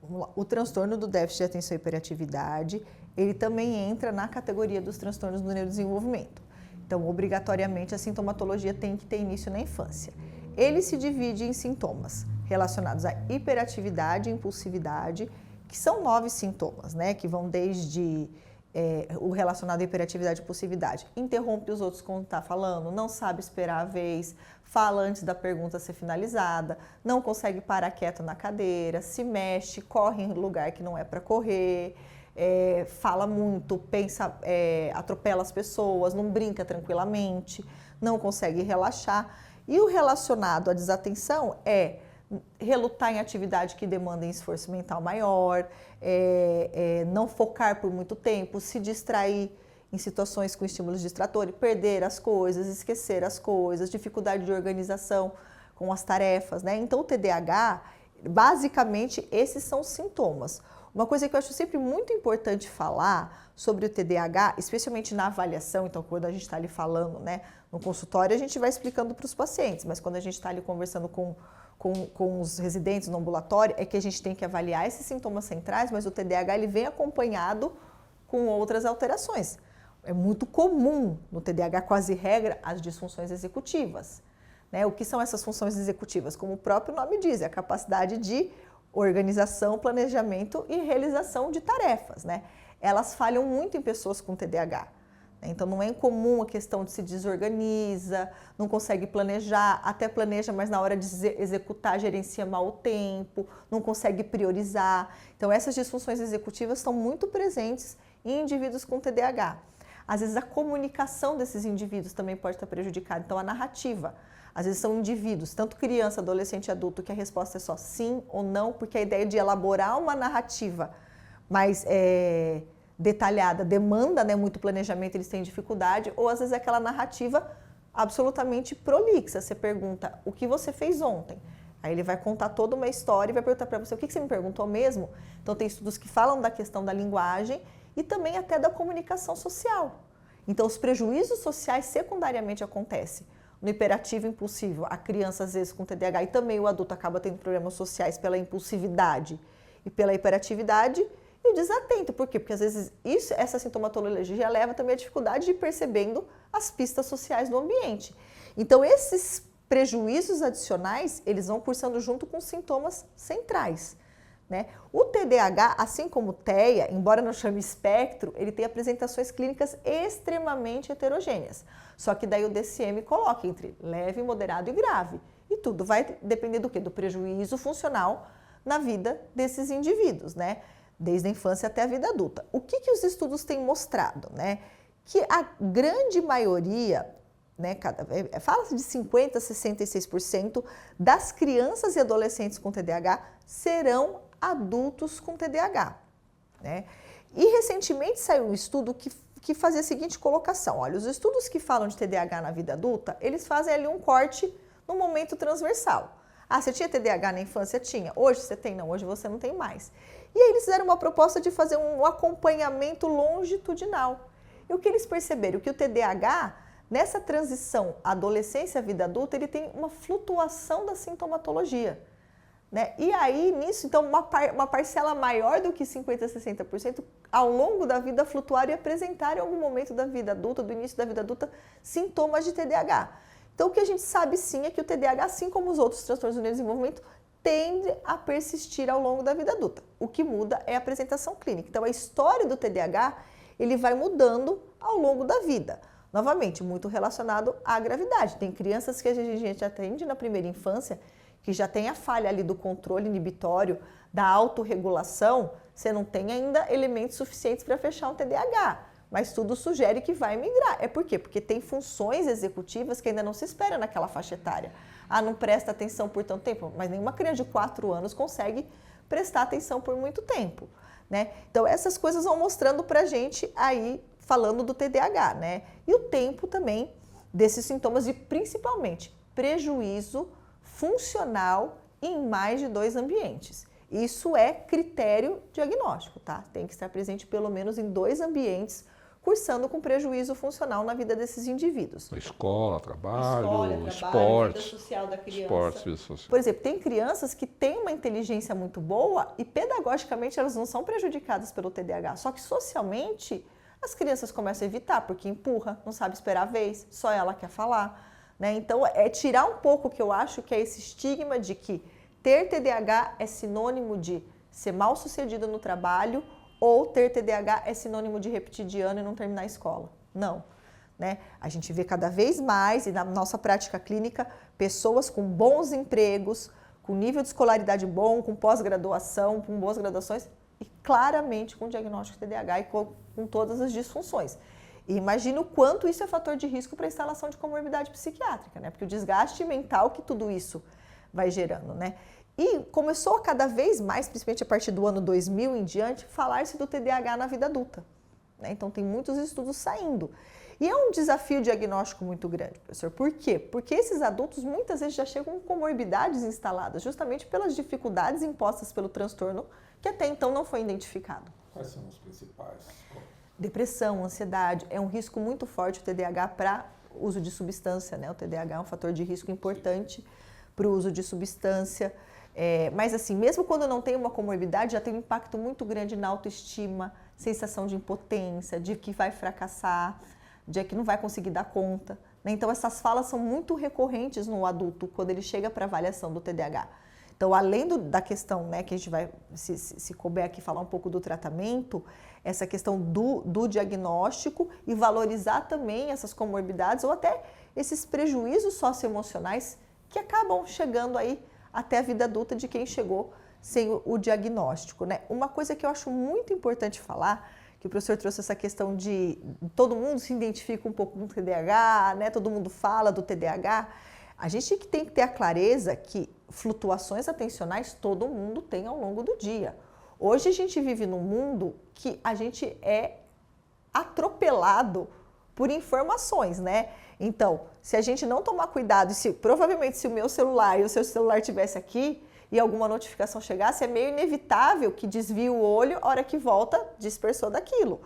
Vamos lá. O transtorno do déficit de atenção e hiperatividade, ele também entra na categoria dos transtornos do neurodesenvolvimento. Então, obrigatoriamente, a sintomatologia tem que ter início na infância. Ele se divide em sintomas relacionados à hiperatividade e impulsividade, que são 9 sintomas, né? Que vão desde o relacionado à hiperatividade e impulsividade. Interrompe os outros quando está falando, não sabe esperar a vez, fala antes da pergunta ser finalizada, não consegue parar quieto na cadeira, se mexe, corre em lugar que não é para correr, fala muito, pensa, atropela as pessoas, não brinca tranquilamente, não consegue relaxar. E o relacionado à desatenção é relutar em atividade que demandem esforço mental maior, não focar por muito tempo, se distrair em situações com estímulos distratores, perder as coisas, esquecer as coisas, dificuldade de organização com as tarefas, né? Então, o TDAH, basicamente, esses são os sintomas. Uma coisa que eu acho sempre muito importante falar sobre o TDAH, especialmente na avaliação, então quando a gente está ali falando, né, no consultório, a gente vai explicando para os pacientes, mas quando a gente está ali conversando com os residentes no ambulatório, é que a gente tem que avaliar esses sintomas centrais, mas o TDAH ele vem acompanhado com outras alterações. É muito comum no TDAH, quase regra, as disfunções executivas. Né? O que são essas funções executivas? Como o próprio nome diz, é a capacidade de organização, planejamento e realização de tarefas. Né? Elas falham muito em pessoas com TDAH. Então, não é incomum a questão de se desorganiza, não consegue planejar, até planeja, mas na hora de executar gerencia mal o tempo, não consegue priorizar. Então, essas disfunções executivas estão muito presentes em indivíduos com TDAH. Às vezes, a comunicação desses indivíduos também pode estar prejudicada. Então, a narrativa. Às vezes, são indivíduos, tanto criança, adolescente e adulto, que a resposta é só sim ou não, porque a ideia de elaborar uma narrativa mais detalhada demanda, né, muito planejamento, eles têm dificuldade, ou às vezes é aquela narrativa absolutamente prolixa. Você pergunta, o que você fez ontem? Aí ele vai contar toda uma história e vai perguntar para você, o que você me perguntou mesmo? Então, tem estudos que falam da questão da linguagem e também até da comunicação social. Então, os prejuízos sociais secundariamente acontecem. No hiperativo e impulsivo, a criança, às vezes, com TDAH, e também o adulto acaba tendo problemas sociais pela impulsividade e pela hiperatividade, e o desatento. Por quê? Porque, às vezes, essa sintomatologia leva também à dificuldade de ir percebendo as pistas sociais do ambiente. Então, esses prejuízos adicionais, eles vão cursando junto com os sintomas centrais. Né? O TDAH, assim como o TEA, embora não chame espectro, ele tem apresentações clínicas extremamente heterogêneas. Só que daí o DSM coloca entre leve, moderado e grave. E tudo vai depender do quê? Do prejuízo funcional na vida desses indivíduos, né? Desde a infância até a vida adulta. O que os estudos têm mostrado? Né? Que a grande maioria, né, fala-se de 50% a 66% das crianças e adolescentes com TDAH serão adultos com TDAH. Né? E recentemente saiu um estudo que fazia a seguinte colocação. Olha, os estudos que falam de TDAH na vida adulta, eles fazem ali um corte no momento transversal. Ah, você tinha TDAH na infância? Tinha. Hoje você tem? Não, hoje você não tem mais. E aí eles fizeram uma proposta de fazer um acompanhamento longitudinal. E o que eles perceberam? Que o TDAH, nessa transição adolescência-vida adulta, ele tem uma flutuação da sintomatologia. Né? E aí, nisso, então, uma parcela maior do que 50% a 60%, ao longo da vida, flutuar e apresentar em algum momento da vida adulta, do início da vida adulta, sintomas de TDAH. Então, o que a gente sabe sim é que o TDAH, assim como os outros transtornos do neurodesenvolvimento, tende a persistir ao longo da vida adulta. O que muda é a apresentação clínica. Então, a história do TDAH, ele vai mudando ao longo da vida. Novamente, muito relacionado à gravidade. Tem crianças que a gente atende na primeira infância, que já tem a falha ali do controle inibitório, da autorregulação, você não tem ainda elementos suficientes para fechar um TDAH, mas tudo sugere que vai migrar. É por quê? Porque tem funções executivas que ainda não se espera naquela faixa etária. Ah, não presta atenção por tanto tempo, mas nenhuma criança de 4 anos consegue prestar atenção por muito tempo. Né? Então, essas coisas vão mostrando para a gente aí falando do TDAH, né? E o tempo também desses sintomas e principalmente prejuízo funcional em mais de 2 ambientes. Isso é critério diagnóstico, tá? Tem que estar presente pelo menos em 2 ambientes, cursando com prejuízo funcional na vida desses indivíduos. Escola, trabalho, Trabalho, esporte, vida social da criança. esportes, vida social. Por exemplo, tem crianças que têm uma inteligência muito boa e pedagogicamente elas não são prejudicadas pelo TDAH, só que socialmente as crianças começam a evitar, porque empurra, não sabe esperar a vez, só ela quer falar, né? Então, é tirar um pouco, que eu acho que é esse estigma de que ter TDAH é sinônimo de ser mal sucedido no trabalho ou ter TDAH é sinônimo de repetir de ano e não terminar a escola. Não, né? A gente vê cada vez mais, e na nossa prática clínica, pessoas com bons empregos, com nível de escolaridade bom, com pós-graduação, com boas graduações, e claramente com diagnóstico de TDAH e com todas as disfunções. E imagina o quanto isso é fator de risco para a instalação de comorbidade psiquiátrica, né? Porque o desgaste mental que tudo isso vai gerando, né? E começou a cada vez mais, principalmente a partir do ano 2000 em diante, falar-se do TDAH na vida adulta, né? Então tem muitos estudos saindo. E é um desafio diagnóstico muito grande, professor. Por quê? Porque esses adultos muitas vezes já chegam com comorbidades instaladas, justamente pelas dificuldades impostas pelo transtorno que até então não foi identificado. Quais são os principais? Depressão, ansiedade, é um risco muito forte o TDAH para uso de substância, né? O TDAH é um fator de risco importante para o uso de substância. Mas assim, mesmo quando não tem uma comorbidade, já tem um impacto muito grande na autoestima, sensação de impotência, de que vai fracassar, de que não vai conseguir dar conta, né? Então essas falas são muito recorrentes no adulto quando ele chega para avaliação do TDAH. Então, além da questão, né, que a gente vai, se couber aqui, falar um pouco do tratamento, essa questão do diagnóstico e valorizar também essas comorbidades ou até esses prejuízos socioemocionais que acabam chegando aí até a vida adulta de quem chegou sem o diagnóstico, né? Uma coisa que eu acho muito importante falar, que o professor trouxe essa questão de todo mundo se identifica um pouco com o TDAH, né? Todo mundo fala do TDAH. A gente tem que ter a clareza que flutuações atencionais todo mundo tem ao longo do dia. Hoje a gente vive num mundo que a gente é atropelado por informações, né? Então, se a gente não tomar cuidado, provavelmente se o meu celular e o seu celular estivesse aqui e alguma notificação chegasse, é meio inevitável que desvie o olho, a hora que volta, dispersou daquilo,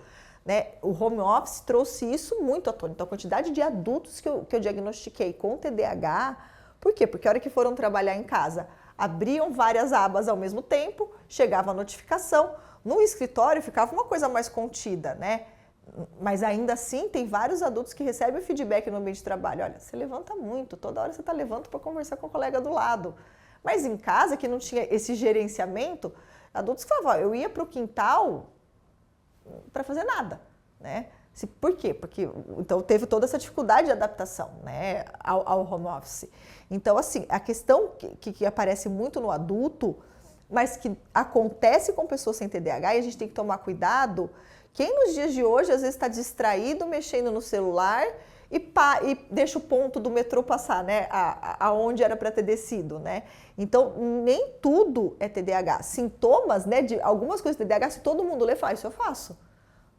né? O home office trouxe isso muito à tona. Então, a quantidade de adultos que eu diagnostiquei com TDAH, por quê? Porque a hora que foram trabalhar em casa, abriam várias abas ao mesmo tempo, chegava a notificação, no escritório ficava uma coisa mais contida, né? Mas ainda assim, tem vários adultos que recebem o feedback no ambiente de trabalho. Olha, você levanta muito, toda hora você está levantando para conversar com o colega do lado. Mas em casa, que não tinha esse gerenciamento, adultos que falavam, eu ia para o quintal para fazer nada, né? Por quê? Porque então teve toda essa dificuldade de adaptação, né, ao home office. Então, assim, a questão que aparece muito no adulto, mas que acontece com pessoas sem TDAH, e a gente tem que tomar cuidado, quem nos dias de hoje às vezes está distraído, mexendo no celular e deixa o ponto do metrô passar, né, aonde era para ter descido, né? Então, nem tudo é TDAH. Sintomas, né, de algumas coisas de TDAH, se todo mundo lê, fala, isso eu faço.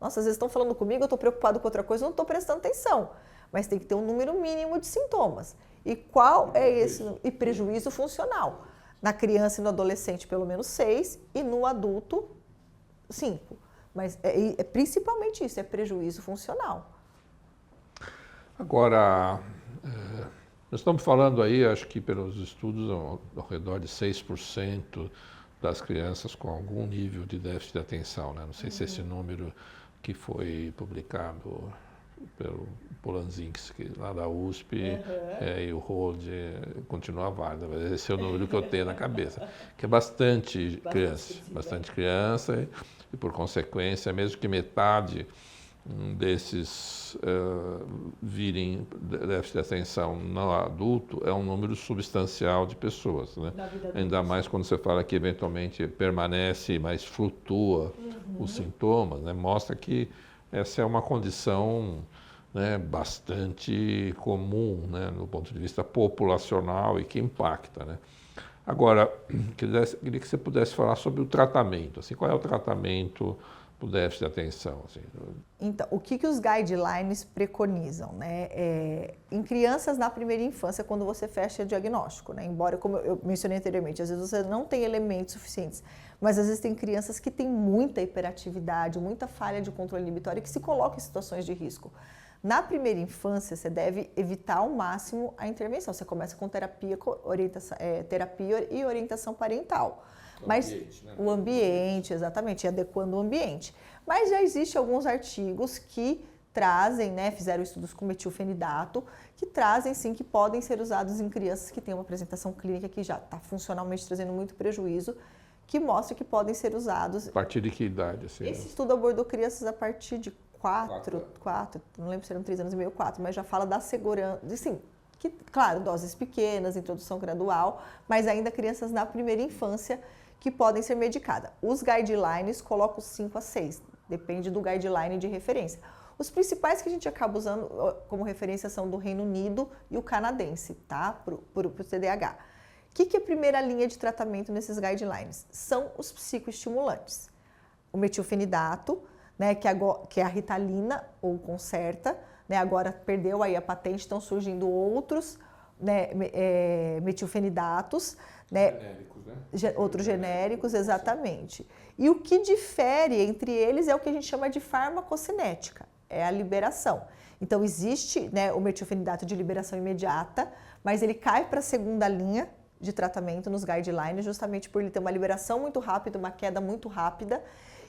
Nossa, às vezes estão falando comigo, eu estou preocupado com outra coisa, não estou prestando atenção. Mas tem que ter um número mínimo de sintomas. E qual é esse? E prejuízo funcional. Na criança e no adolescente, pelo menos 6, e no adulto, 5. Mas é principalmente isso, é prejuízo funcional. Agora, nós estamos falando aí, acho que pelos estudos, ao redor de 6% das crianças com algum nível de déficit de atenção, né? Não sei se esse número que foi publicado pelo Polanzinski, lá da USP, e o Hold continua válido, mas esse é o número que eu tenho na cabeça, que é bastante criança, e por consequência, mesmo que metade desses virem déficit de atenção no adulto, é um número substancial de pessoas, né? Ainda mais quando você fala que eventualmente permanece, mas flutua os sintomas, né? Mostra que essa é uma condição, né, bastante comum, né, no ponto de vista populacional e que impacta, né? Agora, queria que você pudesse falar sobre o tratamento, assim, qual é o tratamento para o déficit de atenção. Assim. Então, o que os guidelines preconizam? Né? Em crianças na primeira infância, quando você fecha o diagnóstico, né? Embora, como eu mencionei anteriormente, às vezes você não tem elementos suficientes, mas às vezes tem crianças que têm muita hiperatividade, muita falha de controle inibitório e que se colocam em situações de risco. Na primeira infância, você deve evitar ao máximo a intervenção. Você começa com terapia e orientação parental. Mas o ambiente, exatamente, adequando o ambiente. Mas já existem alguns artigos que trazem, né, fizeram estudos com metilfenidato, que trazem sim que podem ser usados em crianças que têm uma apresentação clínica que já está funcionalmente trazendo muito prejuízo, que mostra que podem ser usados. A partir de que idade? Assim, esse estudo abordou crianças a partir de 4, não lembro se eram 3 anos e meio, 4, mas já fala da segurança, assim, que, claro, doses pequenas, introdução gradual, mas ainda crianças na primeira infância que podem ser medicadas. Os guidelines colocam 5 a 6, depende do guideline de referência. Os principais que a gente acaba usando como referência são do Reino Unido e o canadense, tá? Para o TDAH. O que é a primeira linha de tratamento nesses guidelines? São os psicoestimulantes. O metilfenidato, né, que é a Ritalina ou Concerta, né, agora perdeu aí a patente, estão surgindo outros, né, metilfenidatos, né, genéricos, né? Outros genéricos, exatamente. E o que difere entre eles é o que a gente chama de farmacocinética, é a liberação. Então existe, né, o metilfenidato de liberação imediata, mas ele cai para a segunda linha de tratamento nos guidelines, justamente por ele ter uma liberação muito rápida, uma queda muito rápida.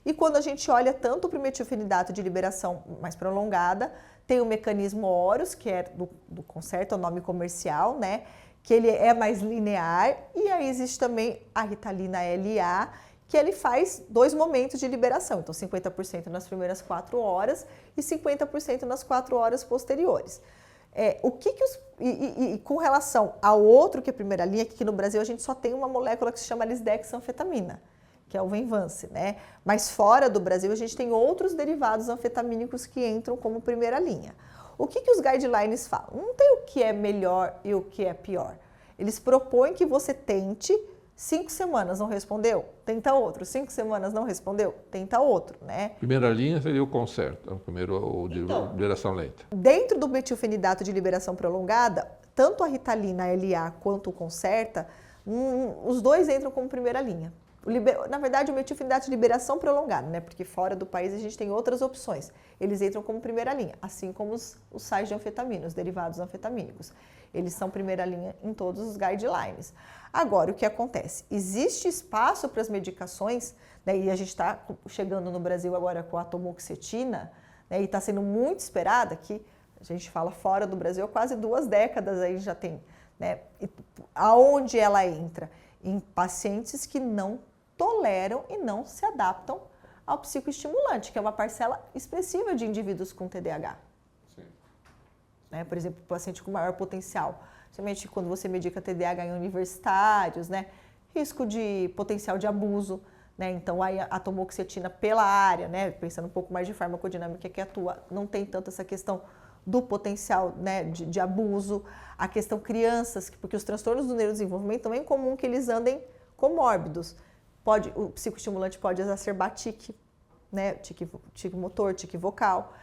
E quando a gente olha tanto para o metilfenidato de liberação mais prolongada, tem o mecanismo Horus, que é do Concerta, o nome comercial, né? Que ele é mais linear, e aí existe também a Ritalina LA, que ele faz 2 momentos de liberação, então 50% nas primeiras 4 horas e 50% nas 4 horas posteriores. Com relação ao outro que é a primeira linha, que aqui no Brasil a gente só tem uma molécula que se chama lisdexanfetamina, que é o Venvance, né? Mas fora do Brasil a gente tem outros derivados anfetamínicos que entram como primeira linha. O que os guidelines falam? Não tem o que é melhor e o que é pior. Eles propõem que você tente, 5 semanas não respondeu, tenta outro. 5 semanas não respondeu, tenta outro, né? Primeira linha seria o Concerta, o primeiro, o de liberação lenta. Dentro do metilfenidato de liberação prolongada, tanto a Ritalina LA quanto o Concerta, os dois entram como primeira linha. Na verdade, o metilfenidato de liberação prolongada, né? Porque fora do país a gente tem outras opções. Eles entram como primeira linha, assim como os sais de anfetamina, os derivados anfetamínicos. Eles são primeira linha em todos os guidelines. Agora, o que acontece? Existe espaço para as medicações, né? E a gente está chegando no Brasil agora com a atomoxetina, né? E está sendo muito esperada, que a gente fala fora do Brasil, há quase 2 décadas aí já tem, né? E aonde ela entra? Em pacientes que não toleram e não se adaptam ao psicoestimulante, que é uma parcela expressiva de indivíduos com TDAH. Sim. Né? Por exemplo, paciente com maior potencial, principalmente quando você medica TDAH em universitários, né? Risco de potencial de abuso, né? Então aí a atomoxetina pela área, né? Pensando um pouco mais de farmacodinâmica que atua, não tem tanto essa questão do potencial, né, de abuso, a questão crianças, porque os transtornos do neurodesenvolvimento também é comum que eles andem comórbidos. O psicoestimulante pode exacerbar tique, né, tique motor, tique vocal,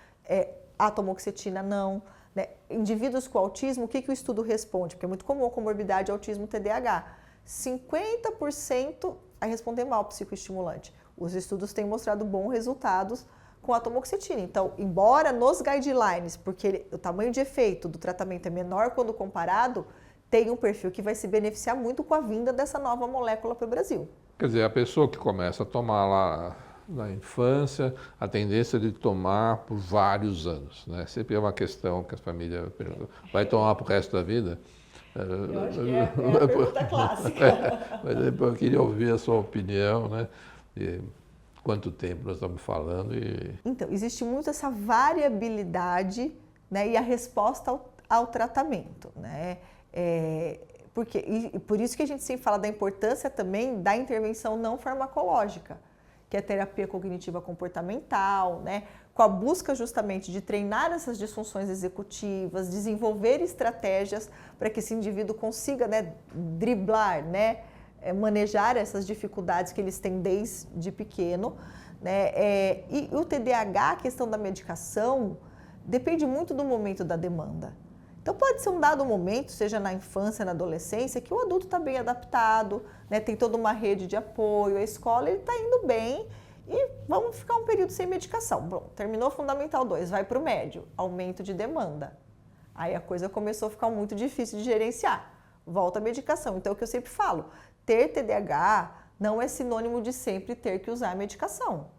a atomoxetina não. Né? Indivíduos com autismo, o que o estudo responde? Porque é muito comum a comorbidade autismo TDAH. 50% a responder mal ao psicoestimulante. Os estudos têm mostrado bons resultados com a atomoxetina. Então, embora nos guidelines, porque o tamanho de efeito do tratamento é menor quando comparado, tem um perfil que vai se beneficiar muito com a vinda dessa nova molécula para o Brasil. Quer dizer, a pessoa que começa a tomar lá na infância, a tendência de tomar por vários anos, né? Sempre é uma questão que as famílias perguntam, vai tomar para o resto da vida? Eu acho que é a pergunta clássica. Mas eu queria ouvir a sua opinião, né? Quanto tempo nós estamos falando? Então, existe muito essa variabilidade, né, e a resposta ao tratamento, né? Por isso que a gente sempre fala da importância também da intervenção não farmacológica, que é a terapia cognitiva comportamental, né? Com a busca justamente de treinar essas disfunções executivas, desenvolver estratégias para que esse indivíduo consiga, né, driblar, né? Manejar essas dificuldades que eles têm desde pequeno, né? E o TDAH, a questão da medicação, depende muito do momento da demanda. Então pode ser um dado momento, seja na infância, na adolescência, que o adulto está bem adaptado, né? Tem toda uma rede de apoio, a escola, ele está indo bem e vamos ficar um período sem medicação. Bom, terminou o Fundamental 2, vai para o médio, aumento de demanda. Aí a coisa começou a ficar muito difícil de gerenciar, volta a medicação. Então é o que eu sempre falo, ter TDAH não é sinônimo de sempre ter que usar a medicação.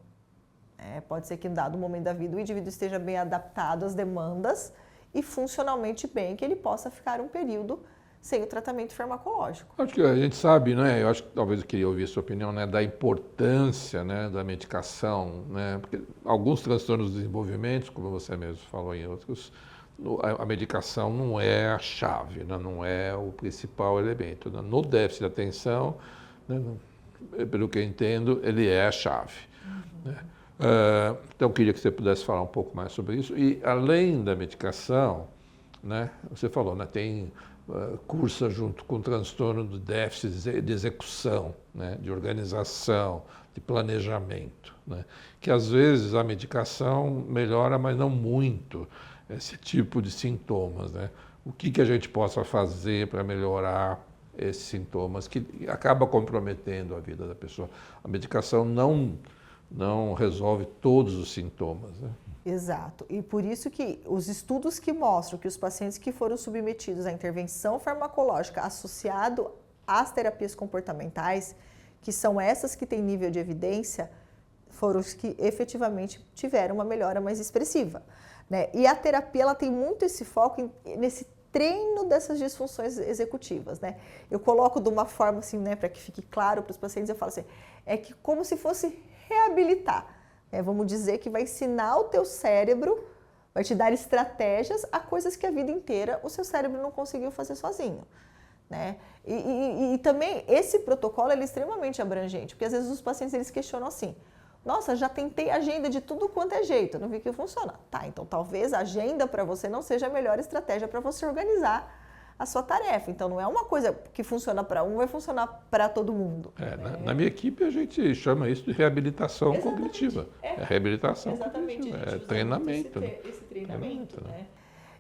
Pode ser que em dado momento da vida o indivíduo esteja bem adaptado às demandas e funcionalmente bem, que ele possa ficar um período sem o tratamento farmacológico. Acho que a gente sabe, né? Eu acho que talvez eu queria ouvir a sua opinião, né? Da importância, né? Da medicação, né? Porque alguns transtornos do desenvolvimento, como você mesmo falou em outros, a medicação não é a chave, né? Não é o principal elemento. Né? No déficit de atenção, né? Pelo que eu entendo, ele é a chave. Né? Então, eu queria que você pudesse falar um pouco mais sobre isso. E, além da medicação, né, você falou, né, tem cursa junto com o transtorno do déficit de execução, né, de organização, de planejamento, né, que às vezes a medicação melhora, mas não muito, esse tipo de sintomas. Né? O que a gente possa fazer para melhorar esses sintomas que acaba comprometendo a vida da pessoa? A medicação não resolve todos os sintomas. Né? Exato. E por isso que os estudos que mostram que os pacientes que foram submetidos à intervenção farmacológica associado às terapias comportamentais, que são essas que têm nível de evidência, foram os que efetivamente tiveram uma melhora mais expressiva. Né? E a terapia ela tem muito esse foco nesse treino dessas disfunções executivas, né? Eu coloco de uma forma assim, né, para que fique claro para os pacientes, eu falo assim, é que como se fosse reabilitar, né? Vamos dizer que vai ensinar o teu cérebro, vai te dar estratégias a coisas que a vida inteira o seu cérebro não conseguiu fazer sozinho, né? E também esse protocolo ele é extremamente abrangente, porque às vezes os pacientes eles questionam assim, nossa, já tentei agenda de tudo quanto é jeito, não vi que funciona. Tá, então talvez a agenda para você não seja a melhor estratégia para você organizar a sua tarefa. Então não é uma coisa que funciona para um, vai funcionar para todo mundo. Na minha equipe a gente chama isso de reabilitação cognitiva. É reabilitação cognitiva, é treinamento. Esse treinamento, né?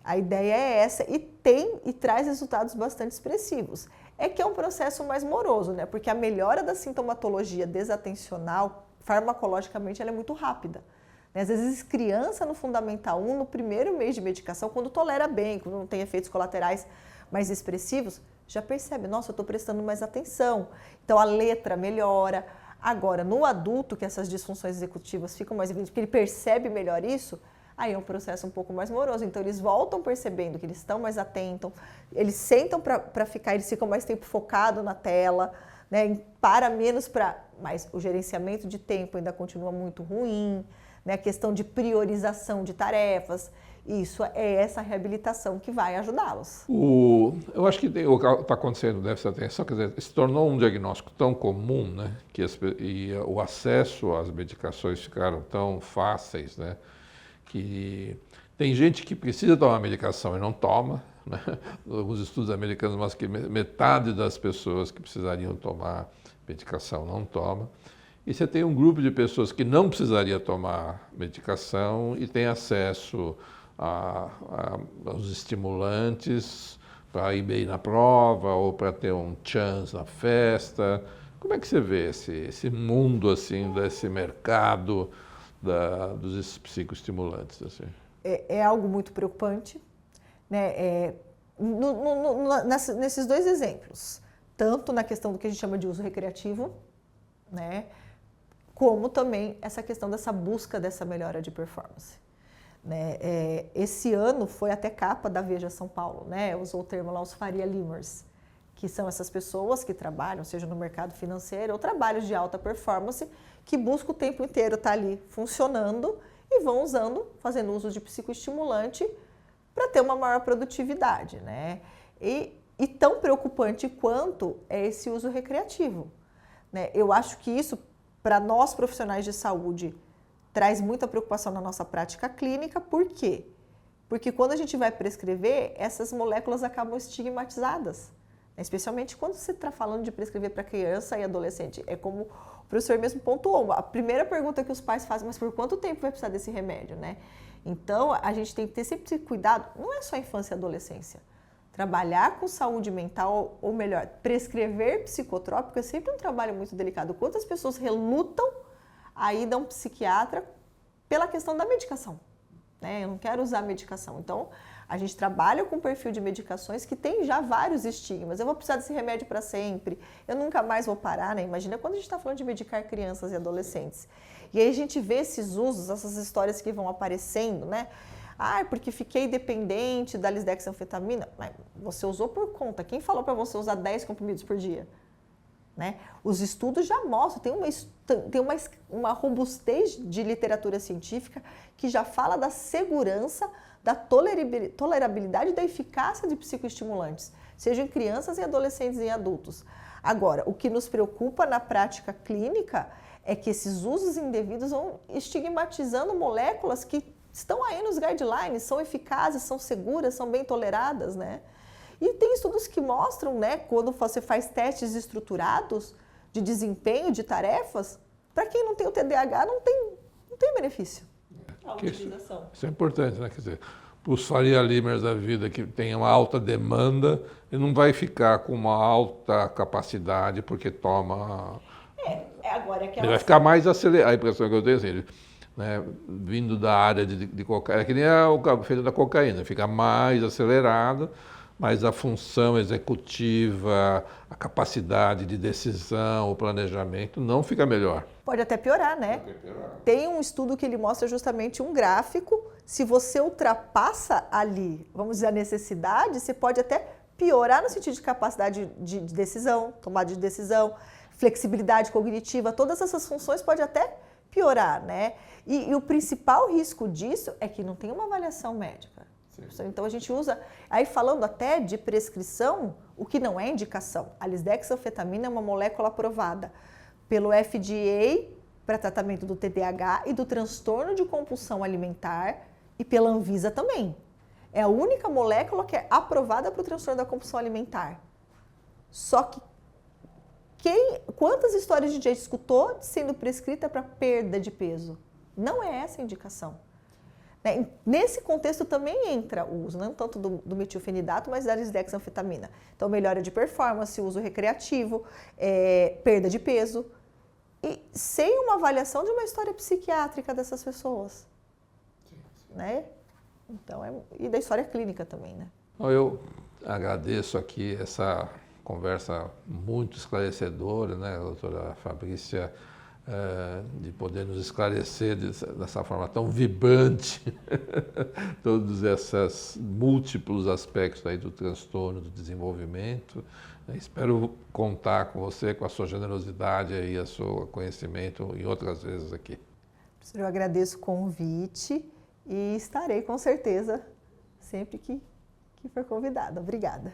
A ideia é essa e traz resultados bastante expressivos. É que é um processo mais moroso, né? Porque a melhora da sintomatologia desatencional farmacologicamente ela é muito rápida. Às vezes, criança no Fundamental 1, no primeiro mês de medicação, quando tolera bem, quando não tem efeitos colaterais mais expressivos, já percebe, nossa, eu estou prestando mais atenção. Então, a letra melhora. Agora, no adulto, que essas disfunções executivas ficam mais evidentes, porque ele percebe melhor isso, aí é um processo um pouco mais moroso. Então, eles voltam percebendo que eles estão mais atentos, eles sentam para ficar, eles ficam mais tempo focados na tela, né, para menos mas o gerenciamento de tempo ainda continua muito ruim, né, a questão de priorização de tarefas, isso é essa reabilitação que vai ajudá-los. Eu acho que o que está acontecendo dessa atenção, quer dizer, se tornou um diagnóstico tão comum, né, e o acesso às medicações ficaram tão fáceis, né, que tem gente que precisa tomar medicação e não toma. Né? Alguns estudos americanos mostram que metade das pessoas que precisariam tomar medicação não toma. E você tem um grupo de pessoas que não precisaria tomar medicação e tem acesso aos estimulantes para ir bem na prova ou para ter um chance na festa. Como é que você vê esse mundo assim, desse mercado dos psicoestimulantes? Assim? É algo muito preocupante. Né, nesses dois exemplos, tanto na questão do que a gente chama de uso recreativo, né, como também essa questão dessa busca dessa melhora de performance. Né, esse ano foi até capa da Veja São Paulo, né, usou o termo lá, os Faria Limers, que são essas pessoas que trabalham, seja no mercado financeiro ou trabalhos de alta performance, que buscam o tempo inteiro estar ali funcionando e vão fazendo uso de psicoestimulante para ter uma maior produtividade, né? E tão preocupante quanto é esse uso recreativo, né? Eu acho que isso, para nós profissionais de saúde, traz muita preocupação na nossa prática clínica. Por quê? Porque quando a gente vai prescrever, essas moléculas acabam estigmatizadas. Especialmente quando você está falando de prescrever para criança e adolescente. É como o professor mesmo pontuou. A primeira pergunta que os pais fazem, mas por quanto tempo vai precisar desse remédio, né? Então, a gente tem que ter sempre esse cuidado. Não é só infância e adolescência. Trabalhar com saúde mental, ou melhor, prescrever psicotrópico é sempre um trabalho muito delicado. Quantas pessoas relutam a ir a um psiquiatra pela questão da medicação, né? Eu não quero usar medicação. Então, a gente trabalha com um perfil de medicações que tem já vários estigmas. Eu vou precisar desse remédio para sempre, eu nunca mais vou parar, né? Imagina quando a gente está falando de medicar crianças e adolescentes. E aí a gente vê esses usos, essas histórias que vão aparecendo, né? Ah, porque fiquei dependente da lisdexanfetamina. Mas você usou por conta. Quem falou para você usar 10 comprimidos por dia? Né? Os estudos já mostram, tem uma robustez de literatura científica que já fala da segurança, da tolerabilidade e da eficácia de psicoestimulantes, seja em crianças e adolescentes e em adultos. Agora, o que nos preocupa na prática clínica é que esses usos indevidos vão estigmatizando moléculas que estão aí nos guidelines, são eficazes, são seguras, são bem toleradas, né? E tem estudos que mostram, né, quando você faz testes estruturados de desempenho de tarefas, para quem não tem o TDAH não tem benefício. A utilização. Isso é importante, né? Quer dizer, os Faria Limers da vida que tem uma alta demanda, ele não vai ficar com uma alta capacidade porque toma... Agora é que ele vai ficar mais acelerado. A impressão que eu tenho assim, né, vindo da área de cocaína, é que nem o efeito da cocaína, fica mais acelerado, mas a função executiva, a capacidade de decisão, o planejamento não fica melhor. Pode até piorar, né? Tem um estudo que ele mostra justamente um gráfico, se você ultrapassa ali, vamos dizer, a necessidade, você pode até piorar no sentido de capacidade de decisão, tomada de decisão, flexibilidade cognitiva, todas essas funções pode até piorar, né? E o principal risco disso é que não tem uma avaliação médica. Então a gente usa, aí falando até de prescrição, o que não é indicação. A lisdexanfetamina é uma molécula aprovada pelo FDA para tratamento do TDAH e do transtorno de compulsão alimentar e pela Anvisa também. É a única molécula que é aprovada para o transtorno da compulsão alimentar. Só que quantas histórias a gente já escutou sendo prescrita para perda de peso? Não é essa a indicação. Nesse contexto também entra o uso, não tanto do metilfenidato, mas da lisdexanfetamina. Então, melhora de performance, uso recreativo, perda de peso, e sem uma avaliação de uma história psiquiátrica dessas pessoas. Né? Então, e da história clínica também, né? Eu agradeço aqui essa conversa muito esclarecedora, né, doutora Fabrícia, de poder nos esclarecer dessa forma tão vibrante todos esses múltiplos aspectos aí do transtorno, do desenvolvimento. Espero contar com você, com a sua generosidade e o seu conhecimento em outras vezes aqui. Professor, eu agradeço o convite e estarei com certeza sempre que for convidada. Obrigada.